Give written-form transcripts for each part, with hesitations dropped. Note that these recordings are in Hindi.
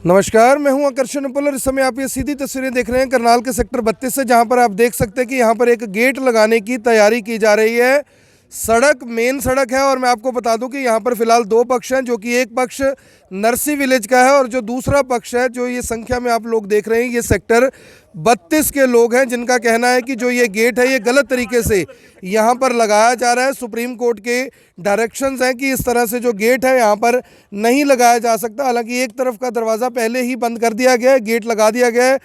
नमस्कार, मैं हूं आकर्षण उपल। इस समय आप ये सीधी तस्वीरें देख रहे हैं करनाल के सेक्टर 32 से, जहां पर आप देख सकते हैं कि यहां पर एक गेट लगाने की तैयारी की जा रही है। सड़क मेन सड़क है और मैं आपको बता दूं कि यहां पर फिलहाल दो पक्ष हैं, जो कि एक पक्ष नरसी विलेज का है और जो दूसरा पक्ष है, जो ये संख्या में आप लोग देख रहे हैं, ये सेक्टर 32 के लोग हैं, जिनका कहना है कि जो ये गेट है ये गलत तरीके से यहाँ पर लगाया जा रहा है। सुप्रीम कोर्ट के डायरेक्शंस हैं कि इस तरह से जो गेट है यहाँ पर नहीं लगाया जा सकता। हालांकि एक तरफ का दरवाज़ा पहले ही बंद कर दिया गया है, गेट लगा दिया गया है।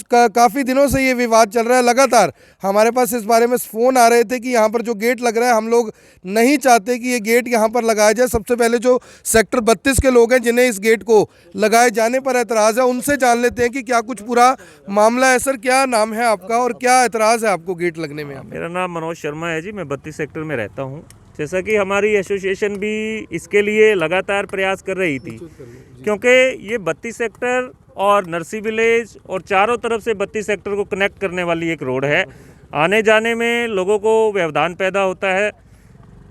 काफ़ी दिनों से ये विवाद चल रहा है। लगातार हमारे पास इस बारे में फ़ोन आ रहे थे कि यहाँ पर जो गेट लग रहा है, हम लोग नहीं चाहते कि ये गेट यहाँ पर लगाया जाए। सबसे पहले जो सेक्टर 32 के लोग हैं जिन्हें इस गेट को लगाए जाने पर एतराज़ है, उनसे जान लेते हैं कि क्या कुछ पूरा मामला है। सर, क्या नाम है आपका और क्या एतराज़ है आपको गेट लगने में? मेरा नाम मनोज शर्मा है जी, मैं 32 सेक्टर में रहता हूँ। जैसा कि हमारी एसोसिएशन भी इसके लिए लगातार प्रयास कर रही थी, क्योंकि ये 32 सेक्टर और नरसी विलेज और चारों तरफ से 32 सेक्टर को कनेक्ट करने वाली एक रोड है। आने जाने में लोगों को व्यवधान पैदा होता है।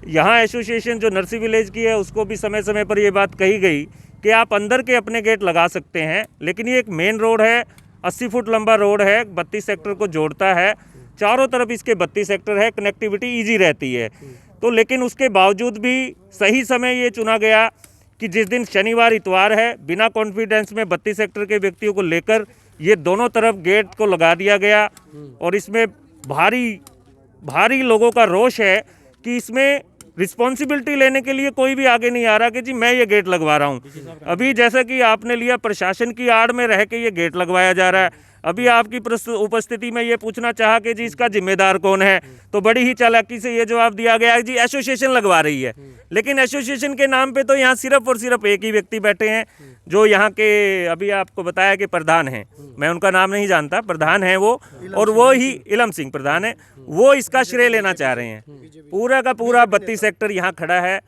यहाँ एसोसिएशन जो नरसी विलेज की है, उसको भी समय समय पर ये बात कही गई कि आप अंदर के अपने गेट लगा सकते हैं, लेकिन ये एक मेन रोड है, 80 फुट लंबा रोड है, 32 सेक्टर को जोड़ता है। चारों तरफ इसके 32 सेक्टर है, कनेक्टिविटी ईजी रहती है। तो लेकिन उसके बावजूद भी सही समय ये चुना गया कि जिस दिन शनिवार इतवार है, बिना कॉन्फिडेंस में 32 सेक्टर के व्यक्तियों को लेकर ये दोनों तरफ गेट को लगा दिया गया। और इसमें भारी लोगों का रोष है कि इसमें रिस्पॉन्सिबिलिटी लेने के लिए कोई भी आगे नहीं आ रहा कि जी मैं ये गेट लगवा रहा हूँ। अभी जैसा कि आपने लिया, प्रशासन की आड़ में रह के ये गेट लगवाया जा रहा है। अभी आपकी उपस्थिति में ये पूछना चाहा कि जी इसका जिम्मेदार कौन है, तो बड़ी ही चालाकी से ये जवाब दिया गया है जी एसोसिएशन लगवा रही है। लेकिन एसोसिएशन के नाम पे तो यहाँ सिर्फ और सिर्फ एक ही व्यक्ति बैठे हैं, जो यहाँ के अभी आपको बताया कि प्रधान हैं। मैं उनका नाम नहीं जानता, प्रधान है वो, और वो ही इलम सिंह प्रधान है, वो इसका श्रेय लेना चाह रहे हैं। पूरा का पूरा 32 सेक्टर यहाँ खड़ा है।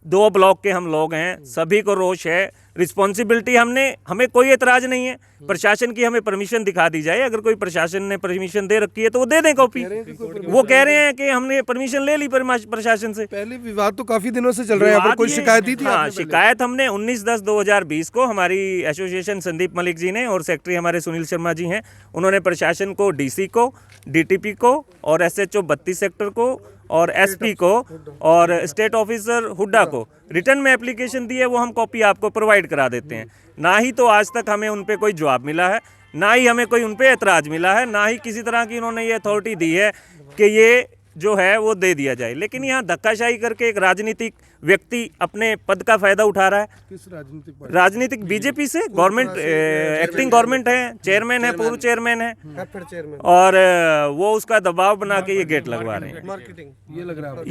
2 ब्लॉक के हम लोग हैं, सभी को रोष है। रिस्पॉन्सिबिलिटी हमें कोई एतराज़ नहीं है। प्रशासन की हमें परमिशन दिखा दी जाए। अगर कोई प्रशासन ने परमिशन दे रखी है तो वो दे दें कॉपी। वो कह रहे हैं कि हमने परमिशन ले ली प्रशासन से। पहले विवाद तो काफी दिनों से चल रहा है, यहाँ पर कोई शिकायत दी थी? हाँ, शिकायत हमने 19/10/2020 को हमारी एसोसिएशन संदीप मलिक जी ने, और सेक्रेटरी हमारे सुनील शर्मा जी हैं, उन्होंने प्रशासन को, डीसी को, डीटीपी को और एसएचओ 32 सेक्टर को और एसपी को और स्टेट ऑफिसर हुड्डा को रिटर्न में एप्लीकेशन दी है। वो हम कॉपी आपको प्रोवाइड करा देते हैं। ना ही तो आज तक हमें उन पे कोई जवाब मिला है, ना ही हमें कोई उन पे एतराज़ मिला है, ना ही किसी तरह की उन्होंने ये अथॉरिटी दी है कि ये जो है वो दे दिया जाए। लेकिन यहाँ धक्काशाही करके एक राजनीतिक व्यक्ति अपने पद का फायदा उठा रहा है। किस राजनीतिक बीजेपी से, गवर्नमेंट एक्टिंग गवर्नमेंट है, चेयरमैन है, पूर्व चेयरमैन है, और वो उसका दबाव बना के ये गेट लगवा रहे हैं। ये लग रहा है,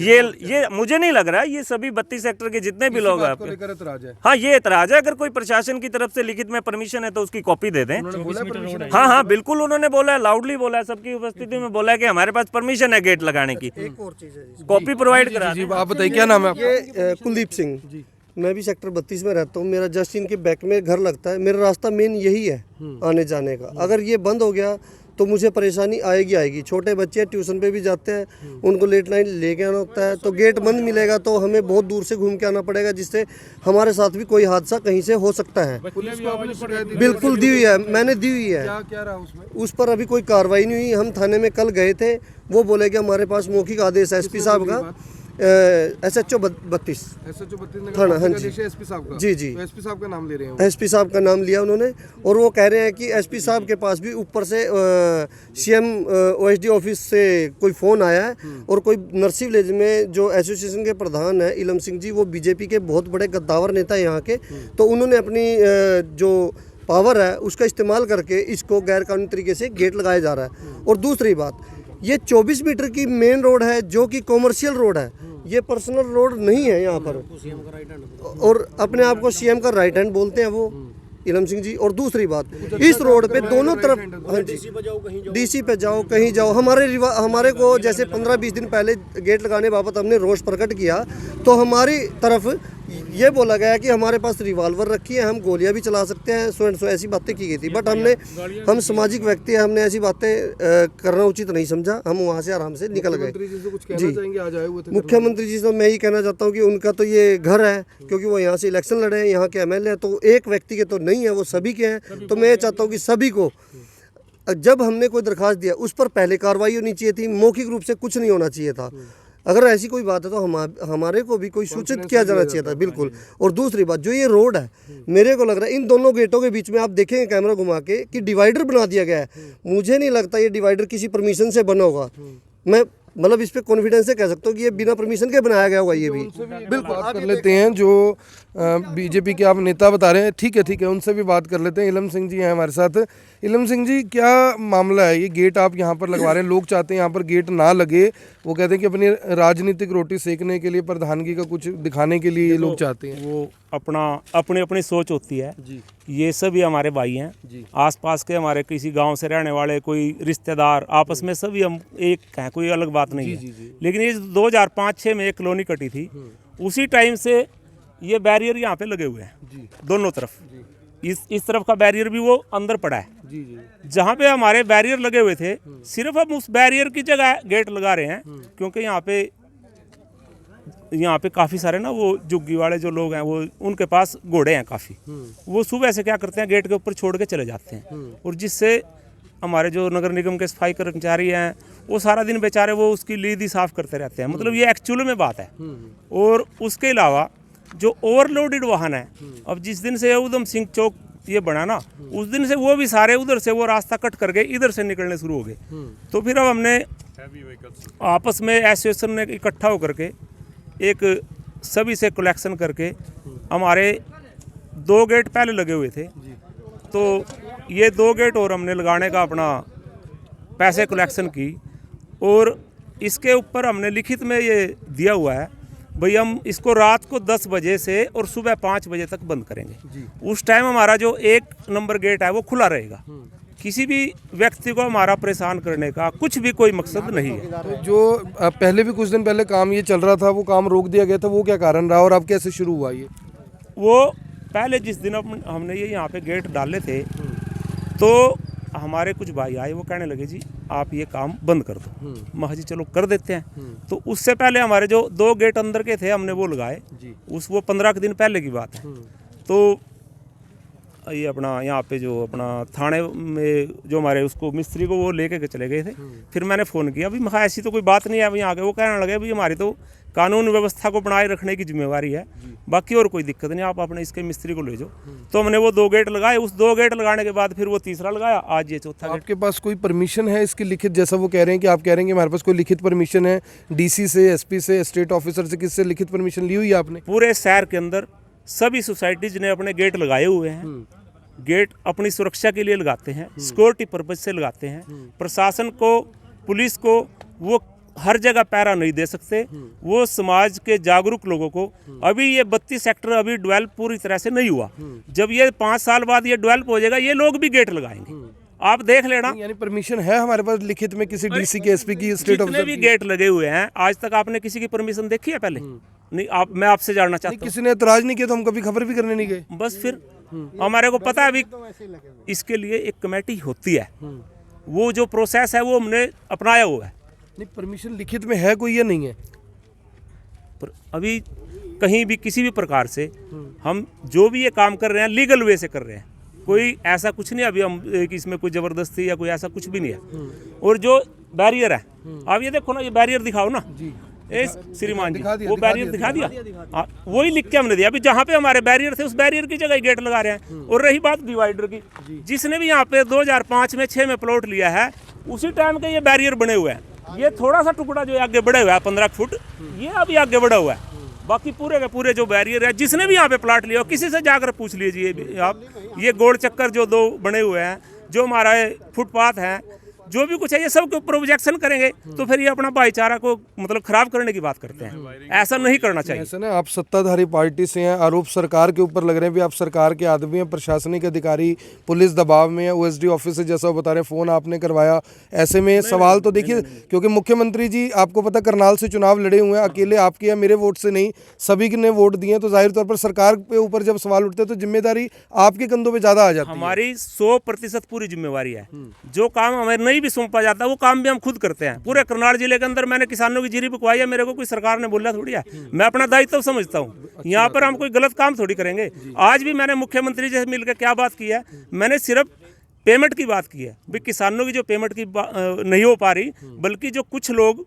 ये मुझे नहीं लग रहा है। ये सभी 32 सेक्टर के जितने भी लोग हैं, हाँ, ये एतराज है। अगर कोई प्रशासन की तरफ से लिखित में परमिशन है तो उसकी कॉपी दे दें। हाँ, बिल्कुल उन्होंने बोला है, लाउडली बोला है, सबकी उपस्थिति में बोला है कि हमारे पास परमिशन है गेट लगाने की। एक और चीज है, कॉपी प्रोवाइड करा। आप बताइए क्या नाम है आपका? कुलदीप सिंह। मैं भी सेक्टर 32 में रहता हूँ। मेरा जस्ट इनके बैक में घर लगता है। मेरा रास्ता मेन यही है आने जाने का। अगर ये बंद हो गया तो मुझे परेशानी आएगी। छोटे बच्चे ट्यूशन पे भी जाते हैं, उनको लेट नाइट लेके आना होता है। तो गेट बंद मिलेगा तो हमें बहुत दूर से घूम के आना पड़ेगा, जिससे हमारे साथ भी कोई हादसा कहीं से हो सकता है। बिल्कुल दी हुई है, मैंने दी हुई है। क्या रहा उसमें? उस पर अभी कोई कार्रवाई नहीं हुई। हम थाने में कल गए थे, वो बोले कि हमारे पास मौखिक आदेश है एसपी साहब का, SHO 32 थाना। हाँ जी, एसपी साहब का। जी। तो एसपी साहब का नाम ले रहे हैं? एसपी साहब का नाम लिया उन्होंने, और वो कह रहे हैं कि एसपी साहब के पास भी ऊपर से CM OSD ऑफिस से कोई फ़ोन आया है, और कोई नरसी विलेज में जो एसोसिएशन के प्रधान है इलम सिंह जी, वो बीजेपी के बहुत बड़े गद्दावर नेता है यहाँ के। तो उन्होंने अपनी जो पावर है उसका इस्तेमाल करके इसको गैर कानूनी तरीके से गेट लगाया जा रहा है। और दूसरी बात, ये 24 मीटर की मेन रोड है, जो कि कॉमर्शियल रोड है, ये पर्सनल रोड नहीं है यहाँ पर। और अपने आप को CM का राइट हैंड बोलते हैं वो इलम सिंह जी। और दूसरी बात, इस रोड पे दोनों तरफ, हाँ जी, DC पे जाओ कहीं जाओ, हमारे को जैसे 15-20 दिन पहले गेट लगाने बाबत हमने रोष प्रकट किया, तो हमारी तरफ ये बोला गया है कि हमारे पास रिवॉल्वर रखी है, हम गोलियां भी चला सकते हैं, सो एंड सो ऐसी बातें की गई थी। बट हम सामाजिक व्यक्ति हैं, हमने ऐसी बातें करना उचित नहीं समझा, हम वहाँ से आराम से निकल गए। मुख्यमंत्री जी से मैं ही कहना चाहता हूँ कि उनका तो ये घर है, क्योंकि वो यहाँ से इलेक्शन लड़े हैं, यहाँ के MLA हैं, तो एक व्यक्ति के तो नहीं है, वो सभी के हैं। तो मैं ये चाहता हूँ कि सभी को, जब हमने कोई दरखास्त दिया उस पर पहले कार्रवाई होनी चाहिए थी, मौखिक रूप से कुछ नहीं होना चाहिए था। अगर ऐसी कोई बात है तो हमारे को भी कोई सूचित किया जाना चाहिए था, बिल्कुल। और दूसरी बात, जो ये रोड है, मेरे को लग रहा है इन दोनों गेटों के बीच में आप देखेंगे कैमरा घुमा के कि डिवाइडर बना दिया गया है। मुझे नहीं लगता ये डिवाइडर किसी परमिशन से बना होगा। मैं मतलब इस पे कॉन्फिडेंस से कह सकता हूँ कि ये बिना परमिशन के बनाया गया होगा। ये भी बिल्कुल बात कर लेते हैं, जो बीजेपी के आप नेता बता रहे हैं, ठीक है, उनसे भी बात कर लेते हैं। इलम सिंह जी हैं हमारे साथ। इलम सिंह जी, क्या मामला है? ये गेट आप यहाँ पर लगवा रहे हैं, लोग चाहते हैं यहाँ पर गेट ना लगे, वो कहते हैं कि अपनी राजनीतिक रोटी सेकने के लिए, प्रधानगी का कुछ दिखाने के लिए ये लोग चाहते हैं। वो अपनी सोच होती है जी। ये सभी हमारे भाई हैं जी। आसपास के हमारे किसी गांव से रहने वाले, कोई रिश्तेदार, आपस में सभी हम एक हैं, कोई अलग बात नहीं है। लेकिन ये 2005-06 में एक कॉलोनी कटी थी, उसी टाइम से ये बैरियर यहाँ पे लगे हुए हैं दोनों तरफ। इस तरफ का बैरियर भी वो अंदर पड़ा है। जहाँ पे हमारे बैरियर लगे हुए थे, सिर्फ हम उस बैरियर की जगह गेट लगा रहे हैं, क्योंकि यहाँ पे काफ़ी सारे ना वो जुग्गी वाले जो लोग हैं, वो उनके पास घोड़े हैं काफ़ी। वो सुबह से क्या करते हैं, गेट के ऊपर छोड़ के चले जाते हैं, और जिससे हमारे जो नगर निगम के सफाई कर्मचारी हैं, वो सारा दिन बेचारे वो उसकी लीद ही साफ करते रहते हैं। मतलब ये एक्चुअल में बात है। और उसके अलावा जो ओवरलोडेड वाहन है, अब जिस दिन से उधम सिंह चौक ये बना ना, उस दिन से वो भी सारे उधर से वो रास्ता कट करके इधर से निकलने शुरू हो गए। तो फिर अब हमने आपस में एसोसिएशन ने इकट्ठा होकर के एक सभी से कलेक्शन करके, हमारे 2 गेट पहले लगे हुए थे, तो ये 2 गेट और हमने लगाने का अपना पैसे कलेक्शन की, और इसके ऊपर हमने लिखित में ये दिया हुआ है भाई, हम इसको रात को 10 बजे से और सुबह 5 बजे तक बंद करेंगे। उस टाइम हमारा जो 1 नंबर गेट है वो खुला रहेगा। किसी भी व्यक्ति को हमारा परेशान करने का कुछ भी कोई मकसद नहीं है। जो पहले भी कुछ दिन पहले काम ये चल रहा था, वो काम रोक दिया गया था, वो क्या कारण रहा और अब कैसे शुरू हुआ ये? वो पहले जिस दिन हमने ये यहाँ पे गेट डाले थे, तो हमारे कुछ भाई आए, वो कहने लगे जी आप ये काम बंद कर दो। मैं जी चलो कर देते हैं। तो उससे पहले हमारे जो 2 गेट अंदर के थे, हमने वो लगाए। वो 15 के दिन पहले की बात है। तो ये अपना यहाँ पे जो अपना थाने में जो हमारे उसको मिस्त्री को वो लेके चले गए थे। फिर मैंने फ़ोन किया, अभी मैं ऐसी तो कोई बात नहीं है अभी यहाँ के। वो कहने लगे भाई हमारी तो कानून व्यवस्था को बनाए रखने की जिम्मेवारी है, बाकी और कोई दिक्कत नहीं, आप अपने इसके मिस्त्री को ले जाओ। तो हमने वो 2 गेट लगाए। उस 2 गेट लगाने के बाद फिर वो तीसरा लगाया, आज ये चौथा गेट। आपके पास कोई परमिशन है इसकी लिखित, जैसा वो कह रहे हैं कि आप कह रहे हैं कि हमारे पास कोई लिखित परमिशन है DC से, SP से, स्टेट ऑफिसर से, किससे लिखित परमिशन ली हुई है आपने? पूरे शहर के अंदर सभी सोसाइटीज ने अपने गेट लगाए हुए हैं। गेट अपनी सुरक्षा के लिए लगाते हैं, सिक्योरिटी पर्पज से लगाते हैं। प्रशासन को, पुलिस को वो हर जगह पैरा नहीं दे सकते। वो समाज के जागरूक लोगों को, अभी ये 32 सेक्टर अभी डेवलप पूरी तरह से नहीं हुआ। जब ये 5 साल बाद ये डेवलप हो जाएगा, ये लोग भी गेट लगाएंगे, आप देख लेना। यानी परमिशन है हमारे पास लिखित में किसी DC के, SP की, स्टेट ऑफिसर भी गेट लगे हुए हैं, आज तक आपने किसी की परमिशन देखी है पहले? नहीं। मैं आपसे जानना चाहता हूँ। किसी ने एतराज नहीं किया तो हम कभी खबर भी करने नहीं गए। बस फिर हमारे को पता है अभी इसके लिए एक कमेटी होती है, वो जो प्रोसेस है वो हमने अपनाया हुआ है। नहीं, परमिशन लिखित में है कोई या नहीं है? पर अभी कहीं भी किसी भी प्रकार से हम जो भी ये काम कर रहे हैं लीगल वे से कर रहे हैं, कोई ऐसा कुछ नहीं अभी हम इसमें कोई ज़बरदस्ती या कोई ऐसा कुछ भी नहीं है। और जो बैरियर है, आप ये देखो ना, ये बैरियर दिखाओ ना श्रीमान जी, वो बैरियर दिखा दिया। वही लिख के हमने दिया। अभी जहाँ पे हमारे बैरियर थे उस बैरियर की जगह गेट लगा रहे हैं। और रही बात डिवाइडर की, जिसने भी यहाँ पे 2005 में 6 में प्लॉट लिया है, उसी टाइम के ये बैरियर बने हुए हैं। ये थोड़ा सा टुकड़ा जो आगे बढ़ा हुआ है 15 फुट, ये अभी आगे बढ़ा हुआ है। बाकी पूरे के पूरे जो बैरियर है, जिसने भी यहाँ पे प्लाट लिया, किसी से जाकर पूछ लीजिए आप। ये गोल चक्कर जो 2 बने हुए हैं, जो हमारा फुटपाथ है, जो भी कुछ है ये सब के ऊपर ऑब्जेक्शन करेंगे तो फिर ये अपना भाईचारा को मतलब खराब करने की बात करते हैं। ऐसा नहीं करना चाहिए। ऐसा ना, आप सत्ताधारी पार्टी से हैं, आरोप सरकार के ऊपर लग रहे हैं भी आप सरकार के आदमी हैं, प्रशासनिक अधिकारी, पुलिस दबाव में है, ओएसडी ऑफिस से जैसा बता रहे हैं फ़ोन आपने करवाया। ऐसे में सवाल तो देखिए, क्योंकि मुख्यमंत्री जी आपको पता करनाल से चुनाव लड़े हुए हैं, अकेले आपके या मेरे वोट से नहीं, सभी ने वोट दिए, तो जाहिर तौर पर सरकार के ऊपर जब सवाल उठते हैं तो जिम्मेदारी आपके कंधों पे ज़्यादा आ जाती है। हमारी 100% पूरी जिम्मेवारी है। जो काम हमें नहीं भी सौंपा जाता वो काम भी हम खुद करते हैं। पूरे करनाल जिले के अंदर मैंने किसानों की जीरी बिकवाई है, मेरे को कोई सरकार ने बोला थोड़ी है, मैं अपना दायित्व समझता हूँ। यहाँ पर हम कोई गलत काम थोड़ी करेंगे। आज भी मैंने मुख्यमंत्री जी से मिलकर क्या बात की है, मैंने सिर्फ पेमेंट की बात की है भी किसानों की जो पेमेंट की नहीं हो पा रही, बल्कि जो कुछ लोग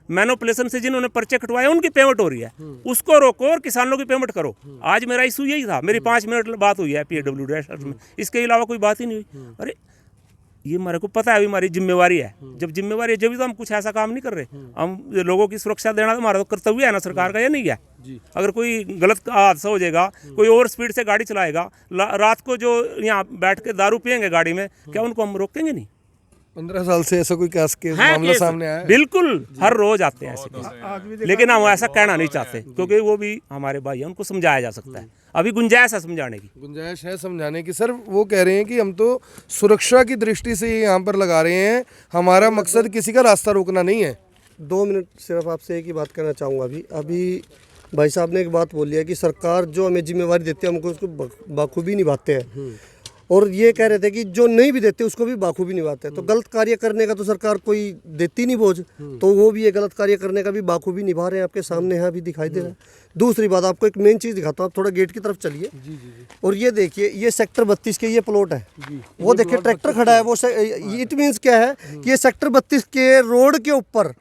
मैनिपुलेशन से जिन्होंने पर्चे कटवाए उनकी पेमेंट हो रही है, उसको रोको और किसानों की पेमेंट करो। आज मेरा इशू यही था, मेरी 5 मिनट बात हुई है PWD में, इसके अलावा कोई बात ही नहीं हुई। अरे ये मेरे को पता है अभी हमारी जिम्मेवारी है, जब जिम्मेवारी है जब भी तो हम कुछ ऐसा काम नहीं कर रहे। हम लोगों की सुरक्षा देना तो हमारा तो कर्तव्य है ना सरकार का, ये नहीं है। अगर कोई गलत हादसा हो जाएगा, कोई ओवर स्पीड से गाड़ी चलाएगा, रात को जो यहाँ बैठ के दारू पियेंगे गाड़ी में, क्या उनको हम रोकेंगे नहीं? 15 साल से ऐसा कोई केस मामला सामने आया है? बिल्कुल, हर रोज आते हैं ऐसे केस, लेकिन हम ऐसा कहना नहीं चाहते क्योंकि वो भी हमारे भाई हैं, उनको समझाया जा सकता है। अभी गुंजाइश है समझाने की, गुंजाइश है समझाने की। सर वो कह रहे हैं कि हम तो सुरक्षा की दृष्टि से यहाँ पर लगा रहे हैं, हमारा मकसद किसी का रास्ता रोकना नहीं है। 2 मिनट सिर्फ आपसे एक ही बात कहना चाहूँगा। अभी भाई साहब ने एक बात बोली है कि सरकार जो हमें जिम्मेवारी देती है हमको उसको बाखूबी निभाते हैं, और ये कह रहे थे कि जो नहीं भी देते उसको भी बाखूबी निभाते हैं। तो गलत कार्य करने का तो सरकार कोई देती नहीं बोझ, तो वो भी ये गलत कार्य करने का भी बाखूबी निभा रहे हैं, आपके सामने है, अभी दिखाई दे रहा है। दूसरी बात, आपको एक मेन चीज़ दिखाता हूँ, आप थोड़ा गेट की तरफ चलिए और ये देखिए, ये सेक्टर 32 के ये प्लॉट है, वो देखिए ट्रैक्टर खड़ा है, वो इट मीन्स क्या है कि ये सेक्टर 32 के रोड के ऊपर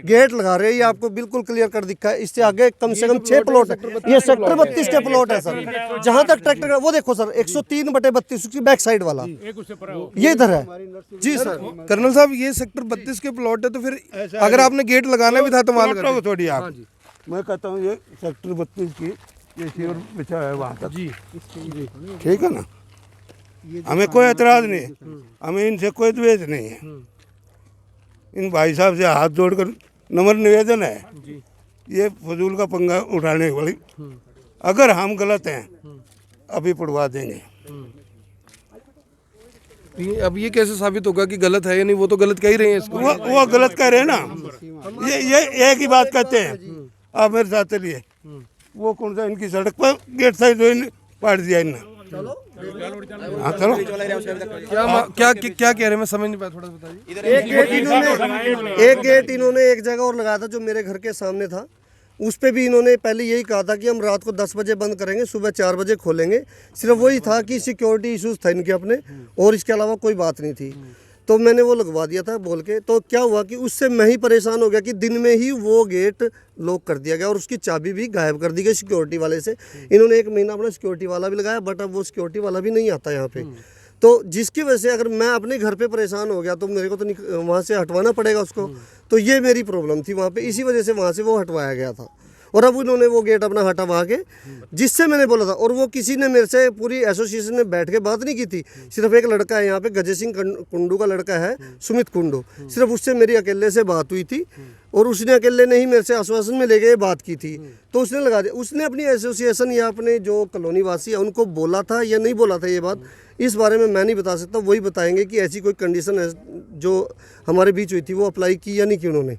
गेट लगा रहे हैं। ये आपको बिल्कुल क्लियर कर दिखा है। इससे आगे कम से कम 6 प्लॉट है, ये सेक्टर 32 के प्लॉट है सर। जहां तक ट्रैक्टर वो देखो सर, 103/32 उसकी बैक साइड वाला ये इधर है। जी सर। कर्नल साहब, ये सेक्टर 32 के प्लॉट है, तो फिर अगर आपने गेट लगाना भी था तो मान कर थोड़ी आप, मैं कहता हूँ ये सेक्टर 32 की ये शिविर बिछा है वहाँ तक जी, ठीक है ना, हमें कोई एतराज़ नहीं है, हमें इनसे कोई द्वेष नहीं है। इन भाई साहब से हाथ जोड़कर नम्र निवेदन है, ये फजूल का पंगा उठाने वाली, अगर हम गलत हैं अभी पढ़वा देंगे। अब ये कैसे साबित होगा कि गलत है या नहीं? वो तो गलत कह ही रहे हैं इसको। वो गलत कह रहे हैं ना, ये एक ही बात कहते हैं। आप मेरे साथ चलिए, वो कौन सा इनकी सड़क पर गेट साइड पाट दिया इन्होंने। हाँ चलो, क्या कह रहे हैं, मैं समझ नहीं पाया, थोड़ा बताइए। एक गेट इन्होंने एक जगह और लगाया था जो मेरे घर के सामने था, उस पे भी इन्होंने पहले यही कहा था कि हम रात को 10 बजे बंद करेंगे, सुबह 4 बजे खोलेंगे। सिर्फ वही था कि सिक्योरिटी इश्यूज था इनके अपने, और इसके अलावा कोई बात नहीं थी। तो मैंने वो लगवा दिया था बोल के। तो क्या हुआ कि उससे मैं ही परेशान हो गया कि दिन में ही वो गेट लॉक कर दिया गया और उसकी चाबी भी गायब कर दी गई सिक्योरिटी वाले से। इन्होंने 1 महीना अपना सिक्योरिटी वाला भी लगाया, बट अब वो सिक्योरिटी वाला भी नहीं आता यहाँ पे। तो जिसकी वजह से अगर मैं अपने घर पे परेशान हो गया तो मेरे को तो वहाँ से हटवाना पड़ेगा उसको। तो ये मेरी प्रॉब्लम थी वहाँ पे, इसी वजह से वहाँ से वो हटवाया गया था। और अब उन्होंने वो गेट अपना हटवा के, जिससे मैंने बोला था, और वो किसी ने मेरे से पूरी एसोसिएशन ने बैठ के बात नहीं की थी। सिर्फ एक लड़का है यहाँ पे, गजय सिंह कुंडू का लड़का है, सुमित कुंडू, सिर्फ उससे मेरी अकेले से बात हुई थी, और उसने अकेले ने ही मेरे से आश्वासन में लेके बात की थी। तो उसने लगा दिया, उसने अपनी एसोसिएशन या अपने जो कॉलोनी वासी है उनको बोला था या नहीं बोला था ये बात, इस बारे में मैं नहीं बता सकता। वही बताएंगे कि ऐसी कोई कंडीशन है जो हमारे बीच हुई थी वो अप्लाई की या नहीं की उन्होंने।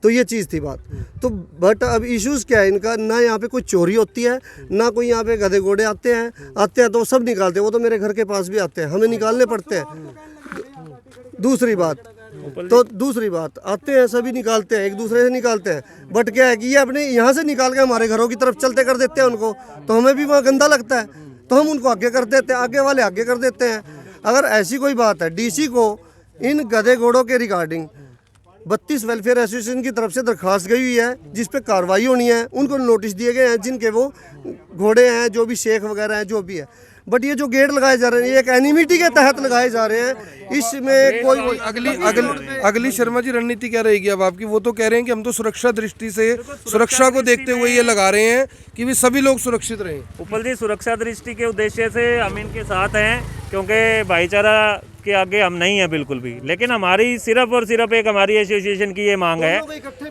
तो ये चीज़ थी बात। तो बट अब इश्यूज़ क्या है इनका, ना यहाँ पे कोई चोरी होती है, ना कोई यहाँ पे गधे घोड़े आते हैं तो सब निकालते हैं। वो तो मेरे घर के पास भी आते हैं, हमें निकालने पड़ते हैं। दूसरी बात आते हैं सभी निकालते हैं, एक दूसरे से निकालते हैं। बट क्या है कि ये अपने यहाँ से निकाल के हमारे घरों की तरफ चलते कर देते हैं उनको, तो हमें भी वहाँ गंदा लगता है, तो हम उनको आगे कर देते हैं, आगे वाले आगे कर देते हैं। अगर ऐसी कोई बात है, डीसी को इन गधे घोड़ों के रिगार्डिंग 32 वेलफेयर एसोसिएशन की तरफ से दरखास्त गई हुई है जिस पे कार्रवाई होनी है। उनको नोटिस दिए गए हैं जिनके वो घोड़े हैं, जो भी शेख वगैरह हैं, जो भी है। बट ये जो गेट लगाए जा रहे हैं ये एक एनिमिटी के तहत लगाए जा रहे हैं। इसमें कोई अगली शर्मा जी रणनीति क्या रहेगी अब आपकी? वो तो कह रहे हैं कि हम तो सुरक्षा दृष्टि से, सुरक्षा को देखते हुए ये लगा रहे हैं कि भी सभी लोग सुरक्षित रहें। उपल जी, सुरक्षा दृष्टि के उद्देश्य से हम इनके साथ हैं, क्योंकि भाईचारा उसके आगे हम नहीं है बिल्कुल भी। लेकिन हमारी सिर्फ और सिर्फ एक हमारी एसोसिएशन की ये मांग है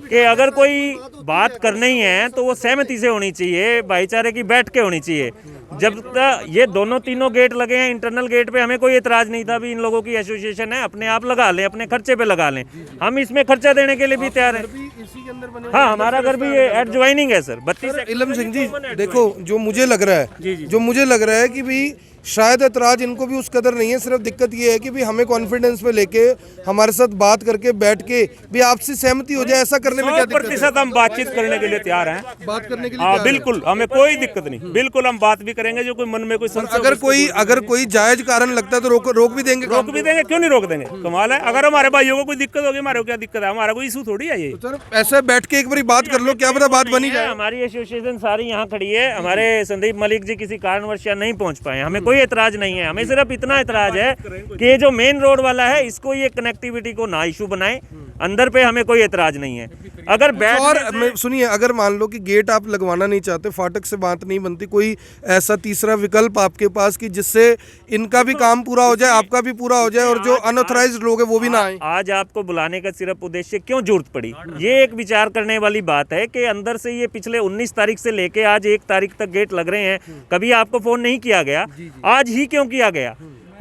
कि अगर कोई बात करनी है तो वो सहमति से होनी चाहिए, भाईचारे की बैठ के होनी चाहिए। जब तक ये दोनों तीनों गेट लगे हैं इंटरनल गेट पे, हमें कोई एतराज नहीं था भी इन लोगों की एसोसिएशन है, अपने आप लगा लें, अपने खर्चे पे लगा लें, हम इसमें खर्चा देने के लिए भी तैयार हैं। इसी के अंदर बने हाँ, हमारा घर भी एडजॉइनिंग है सर 32। इलम सिंह जी देखो, जो मुझे लग रहा है जो मुझे लग रहा है कि भी शायद एतराज इनको भी उस कदर नहीं है, सिर्फ दिक्कत ये है कि भी हमें कॉन्फिडेंस पे लेके हमारे साथ बात करके बैठ के भी आपसी सहमति हो जाए, ऐसा करने में क्या दिक्कत है? 100% हम बातचीत करने के लिए तैयार हैं। बात करने के लिए हाँ तैयार हैं। बिल्कुल, हमें कोई दिक्कत नहीं, बिल्कुल हम बात भी करेंगे। जो कोई मन में कोई संशय अगर कोई जायज कारण लगता है तो रोक भी देंगे, रोक भी देंगे, क्यों नहीं रोक देंगे? कमाल है, अगर हमारे भाइयों को कोई दिक्कत होगी, हमारे को क्या दिक्कत है? हमारा कोई इशू थोड़ी है ये। सर ऐसे बैठ के एक बार बात कर लो, क्या पता बात बनी जाए। हमारी एसोसिएशन सारी यहाँ खड़ी है, हमारे संदीप मलिक जी किसी कारणवश नहीं पहुँच पाए, हमें कोई एतराज नहीं है। हमें सिर्फ इतना एतराज है कि ये जो मेन रोड वाला है इसको ये कनेक्टिविटी को ना इशू बनाए, अंदर पे हमें कोई एतराज नहीं है। अगर बैठ और सुनिए, अगर मान लो कि गेट आप लगवाना नहीं चाहते, फाटक से बात नहीं बनती, कोई ऐसा तीसरा विकल्प आपके पास कि जिससे इनका भी काम पूरा हो जाए, आपका भी पूरा हो जाए और जो अनऑथराइज्ड लोग हैं वो भी ना आए। आज आपको बुलाने का सिर्फ उद्देश्य क्यों जरूरत पड़ी, ये एक विचार करने वाली बात है कि अंदर से ये पिछले 19 तारीख से लेके आज 1 तारीख तक गेट लग रहे हैं, कभी आपको फोन नहीं किया गया, आज ही क्यों किया गया?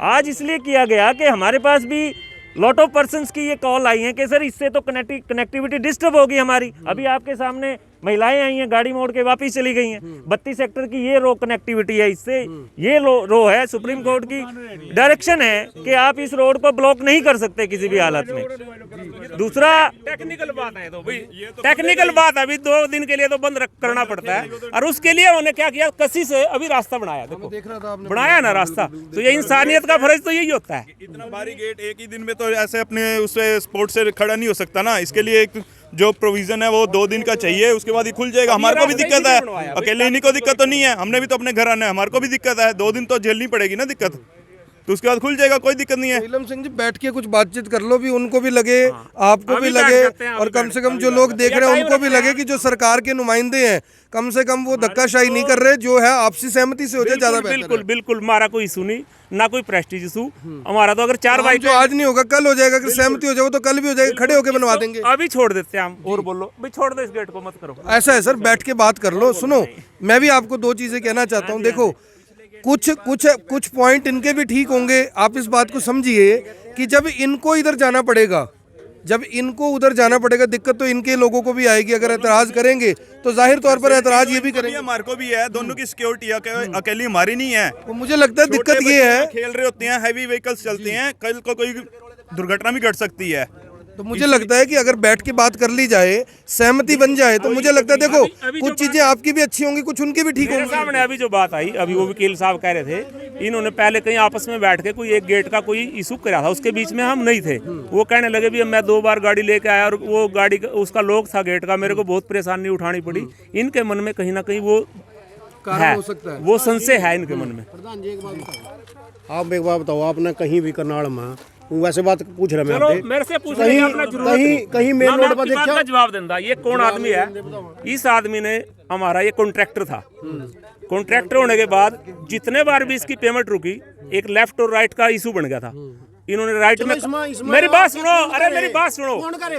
आज इसलिए किया गया कि हमारे पास भी लॉट ऑफ पर्सन्स की ये कॉल आई है कि सर इससे तो कनेक्टिविटी डिस्टर्ब होगी हमारी। अभी आपके सामने महिलाएं आई हैं, गाड़ी मोड़ के वापस चली गई हैं। 32 सेक्टर की ये रो कनेक्टिविटी है, इससे ये रो है, सुप्रीम कोर्ट की डायरेक्शन है कि आप इस रोड को ब्लॉक नहीं कर सकते किसी भी हालत में। दूसरा टेक्निकल बात है, तो भाई टेक्निकल बात है, अभी 2 दिन के लिए तो बंद करना पड़ता है, और उसके लिए उन्होंने क्या किया, कसी से अभी रास्ता बनाया। देखो बनाया ना रास्ता, तो ये इंसानियत का फर्ज तो यही होता है। इतना भारी गेट एक ही दिन में तो ऐसे अपने उससे स्पोर्ट से खड़ा नहीं हो सकता ना, इसके लिए एक जो प्रोविजन है वो 2 दिन का चाहिए, उसके बाद ही खुल जाएगा। हमारे को भी दिक्कत है, अकेले इन्हीं को दिक्कत तो नहीं है, हमने भी तो अपने घर आना है, हमारे को भी दिक्कत है, 2 दिन तो झेलनी पड़ेगी ना दिक्कत, तो उसके बाद खुल जाएगा, कोई दिक्कत नहीं है। इलम सिंह जी बैठ के कुछ बातचीत कर लो, भी उनको भी लगे, आपको भी लगे, और कम से कम जो लोग देख रहे हैं उनको भी लगे कि जो सरकार के नुमाइंदे हैं कम से कम वो धक्काशाही नहीं कर रहे, जो है आपसी सहमति से हो जाए, ज्यादा बेहतर बिल्कुल बिल्कुल, हमारा कोई इशू नहीं, ना कोई प्रेस्टीज इशू हमारा। तो अगर 4 बाइक जो आज नहीं होगा कल हो जाएगा, अगर सहमति हो जाए तो कल भी हो जाएगा, खड़े होकर बनवा देंगे। अभी छोड़ देते हैं हम, और बोलो भाई छोड़ दो इस गेट को, मत करो। ऐसा है सर, बैठ के बात कर लो। सुनो, मैं भी आपको 2 चीजें कहना चाहता हूँ। देखो, कुछ पॉइंट इनके भी ठीक होंगे। आप इस बात को समझिए कि जब इनको इधर जाना पड़ेगा, जब इनको उधर जाना पड़ेगा, दिक्कत तो इनके लोगों को भी आएगी। अगर एतराज करेंगे तो जाहिर तौर पर एतराज ये भी करेंगे। हमारे को भी है, दोनों की सिक्योरिटी अकेली हमारी नहीं है। तो मुझे लगता है दिक्कत ये है, खेल रहे होते हैं, हैवी व्हीकल्स चलते हैं, कल को कोई दुर्घटना भी घट सकती है। तो मुझे लगता है कि अगर बैठ के बात कर ली जाए, सहमति बन जाए, तो मुझे लगता है देखो कुछ चीजें आपकी भी अच्छी होंगी, कुछ उनकी भी ठीक मेरे होंगी। सामने अभी जो बात आई, अभी वो वकील साहब कह रहे थे, इन्होंने पहले कहीं आपस में बैठ के कोई एक गेट का कोई इशू करा था, उसके बीच में हम नहीं थे। वो कहने लगे भी मैं 2 बार गाड़ी लेके आया और वो गाड़ी उसका लॉक था गेट का, मेरे को बहुत परेशानी उठानी पड़ी। इनके मन में कहीं ना कहीं वो है, हो सकता है। वो संशय है इनके मन में। आप एक बात बताओ, आपने कहीं भी करनाल में वैसे बात पूछ रहे चलो मैं मेरे से पूछने की अपना जरूरत नहीं। कहीं मेन ना, मैं रोड पर आपकी बात देखा का जवाब देता। ये कौन आदमी है? इस आदमी ने, हमारा ये कॉन्ट्रैक्टर था, कॉन्ट्रैक्टर होने के बाद जितने बार भी इसकी पेमेंट रुकी, एक लेफ्ट और राइट का इशू बन गया था। इन्होंने राइट में मेरी बात सुनो, अरे मेरी बात सुनो,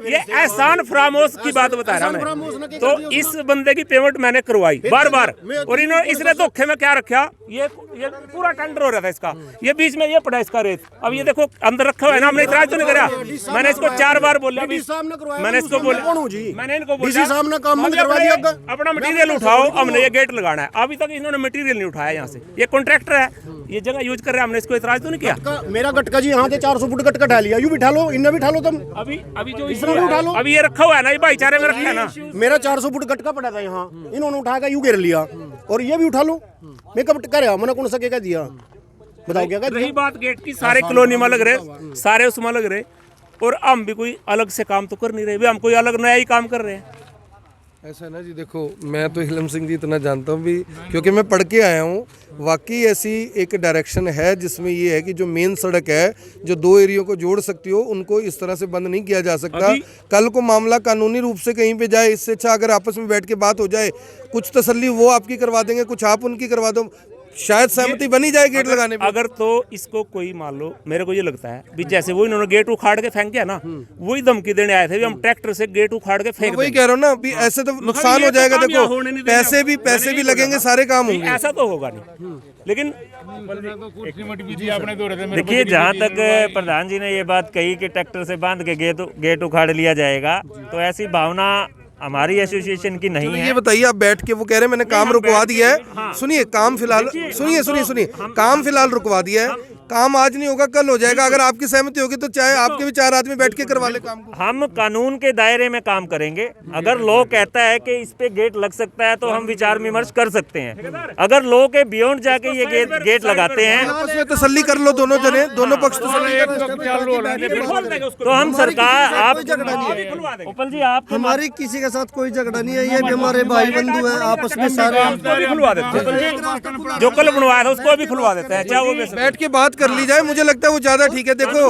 ये एहसान फरामोश की बात बता रहा मैं। तो इस बंदे की पेमेंट मैंने करवाई बार बार, और इन्होंने इसने धोखे में क्या रखा, ये पूरा टेंडर हो रहा था इसका, ये बीच में ये पड़ा इसका रेत। अब ये देखो अंदर रखा हुआ है ना, हमने इतराज तो नहीं करा। मैंने इसको 4 बार बोला, मैंने इसको बोला, मैंने इनको बोला अपना मटेरियल उठाओ, हमने ये गेट लगाना है। अभी तक इन्होंने मटेरियल नहीं उठाया यहाँ से। ये कॉन्ट्रैक्टर है, ये जगह यूज कर रहे हैं, हमने इसको इतराज तो नहीं किया। मेरा गटका जी यहाँ से 400 फुट गटका ढा लिया, यूं भी ढा लो, इन्हें भी ढा लो तुम। अभी जो इस तरह भी उठा लो। अभी ये रखा हुआ है ना, ये भाईचारे में रखा है ना। मेरा 400 फुट गटका पड़ा था यहाँ, इन्होंने उठा कर यूं घेर लिया, और ये भी उठा लो। मैं कब करे मना कौन सकेगा दिया, बताओ क्या रही बात गेट की, सारे कॉलोनी में लग रहे, सारे उसमें लग रहे, और हम भी कोई अलग से काम तो कर नहीं रहे, हम कोई अलग नया ही काम कर रहे हैं। ऐसा ना जी, देखो मैं तो इलम सिंह जी इतना जानता हूँ भी, क्योंकि मैं पढ़ के आया हूँ। वाकई ऐसी एक डायरेक्शन है जिसमें ये है कि जो मेन सड़क है, जो 2 एरियो को जोड़ सकती हो, उनको इस तरह से बंद नहीं किया जा सकता। कल को मामला कानूनी रूप से कहीं पे जाए, इससे अच्छा अगर आपस में बैठ के बात हो जाए, कुछ तसल्ली वो आपकी करवा देंगे, कुछ आप उनकी करवा दो। शायद सहमति बनी जाए गेट लगाने पे। अगर तो इसको कोई मान लो, मेरे को ये लगता है भी जैसे वो इन्होंने गेट उखाड़ के फेंक दिया ना, वही धमकी देने आए थे भी हम ट्रैक्टर से गेट उखाड़ के फेंक वही देंगे। कह रहा हूँ ना, भी ऐसे तो नुकसान हो जाएगा। देखो पैसे भी लगेंगे, सारे काम होंगे। ऐसा तो होगा नहीं, लेकिन देखिए जहाँ तक प्रधान जी ने ये बात कही कि ट्रैक्टर से बांध के गेट उखाड़ लिया जाएगा, तो ऐसी भावना हमारी एसोसिएशन की नहीं है। ये बताइए, आप बैठ के, वो कह रहे हैं मैंने काम रुकवा दिया है। सुनिए, काम फिलहाल सुनिए काम फिलहाल रुकवा दिया है। काम आज नहीं होगा, कल हो जाएगा। अगर आपकी सहमति होगी तो चाहे आपके भी 4 आदमी बैठ के करवा ले काम को। हम कानून के दायरे में काम करेंगे। अगर लॉ कहता है कि इस पे गेट लग सकता है तो हम विचार विमर्श कर सकते हैं। अगर लॉ के बियॉन्ड जाके ये गेट लगाते हैं आपस में तसल्ली कर लो, दोनों जने, दोनों पक्ष तसल्ली कर। तो हम सरकार, आप उपल जी, आप हमारी किसी के साथ कोई झगड़ा नहीं है, ये भी हमारे भाई बंधु हैं, आपस में सारे खुलवा देते हैं, जो कल बनवाया था उसको भी खुलवा देते हैं, चाहे वो बैठ के बात कर ली जाए, मुझे लगता है वो ज्यादा ठीक है। देखो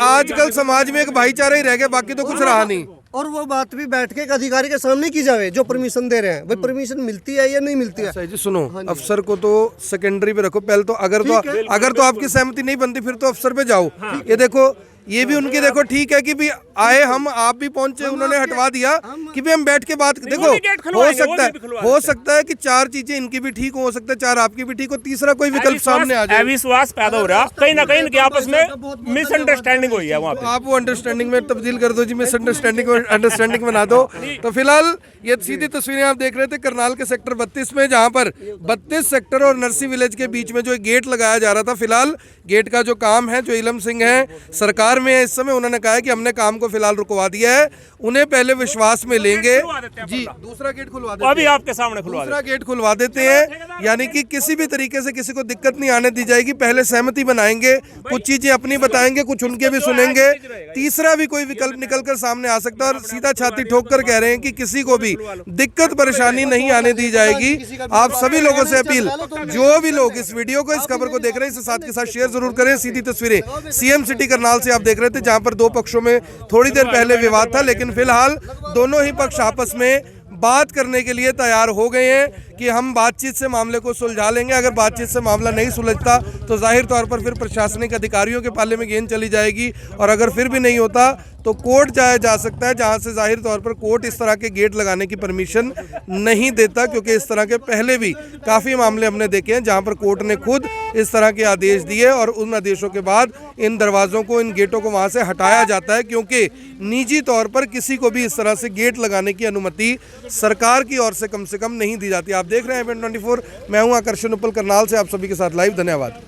आजकल समाज में एक भाईचारा ही रह गया, बाकी तो कुछ रहा नहीं। और वो बात भी बैठ के एक अधिकारी के सामने की जाए जो परमिशन दे रहे हैं, भाई परमिशन मिलती है या नहीं मिलती है। सही जी, सुनो, अफसर को तो सेकेंडरी पे रखो पहले तो। अगर तो आपकी सहमति नहीं बनती फिर तो अफसर पे जाओ। ये देखो, ये भी उनकी देखो ठीक है कि भी आए हम, आप भी पहुंचे, उन्होंने हटवा दिया कि भी हम बैठ के बात। देखो हो सकता है कि 4 चीजें इनकी भी ठीक हो सकता है 4 आपकी भी ठीक हो, तीसरा कोई विकल्प सामने आ जाए। अविश्वास पैदा हो रहा, कहीं ना कहीं इनके आपस में मिसअंडरस्टैंडिंग हुई है वहाँ पे। आप वो अंडरस्टैंडिंग में तब्दील कर दो जी, मिसअंडरस्टैंडिंग को अंडरस्टैंडिंग बना दो। तो फिलहाल ये सीधी तस्वीरें आप देख रहे थे करनाल के सेक्टर 32 में, जहां पर 32 सेक्टर और नरसी विलेज के बीच में जो गेट लगाया जा रहा था। फिलहाल गेट का जो काम है, जो इलम सिंह है सरकार में है इस समय, उन्होंने कहा है कि हमने काम को फिलहाल रुकवा दिया है। उन्हें पहले विश्वास में लेंगे जी। दूसरा गेट खुलवा देते हैं, अभी आपके सामने दूसरा गेट खुलवा देते हैं, यानी कि किसी भी तरीके से किसी को दिक्कत नहीं आने दी जाएगी। पहले सहमति बनाएंगे, कुछ चीजें अपनी बताएंगे, कुछ उनके भी सुनेंगे। तीसरा भी कोई विकल्प निकल कर सामने आ सकता है, और सीधा छाती ठोक कर कह रहे हैं कि किसी को भी दिक्कत परेशानी नहीं आने दी जाएगी। आप सभी लोगों से अपील, जो भी लोग इस वीडियो को, इस खबर को देख रहे हैं, इसे साथ के साथ शेयर जरूर करें। सीधी तस्वीरें सीएम सिटी करनाल से आप देख रहे थे, जहां पर 2 पक्षों में थोड़ी देर पहले विवाद था, लेकिन फिलहाल दोनों ही पक्ष आपस में बात करने के लिए तैयार हो गए हैं कि हम बातचीत से मामले को सुलझा लेंगे। अगर बातचीत से मामला नहीं सुलझता तो जाहिर तौर पर फिर प्रशासनिक अधिकारियों के पाले में गेंद चली जाएगी, और अगर फिर भी नहीं होता तो कोर्ट जाया जा सकता है, जहां से जाहिर तौर पर कोर्ट इस तरह के गेट लगाने की परमिशन नहीं देता, क्योंकि इस तरह के पहले भी काफ़ी मामले हमने देखे हैं जहां पर कोर्ट ने खुद इस तरह के आदेश दिए, और उन आदेशों के बाद इन दरवाज़ों को, इन गेटों को वहां से हटाया जाता है, क्योंकि निजी तौर पर किसी को भी इस तरह से गेट लगाने की अनुमति सरकार की ओर से कम नहीं दी जाती। आप देख रहे हैं Event 24, मैं हूं आकर्षण उपल करनाल से, आप सभी के साथ लाइव। धन्यवाद।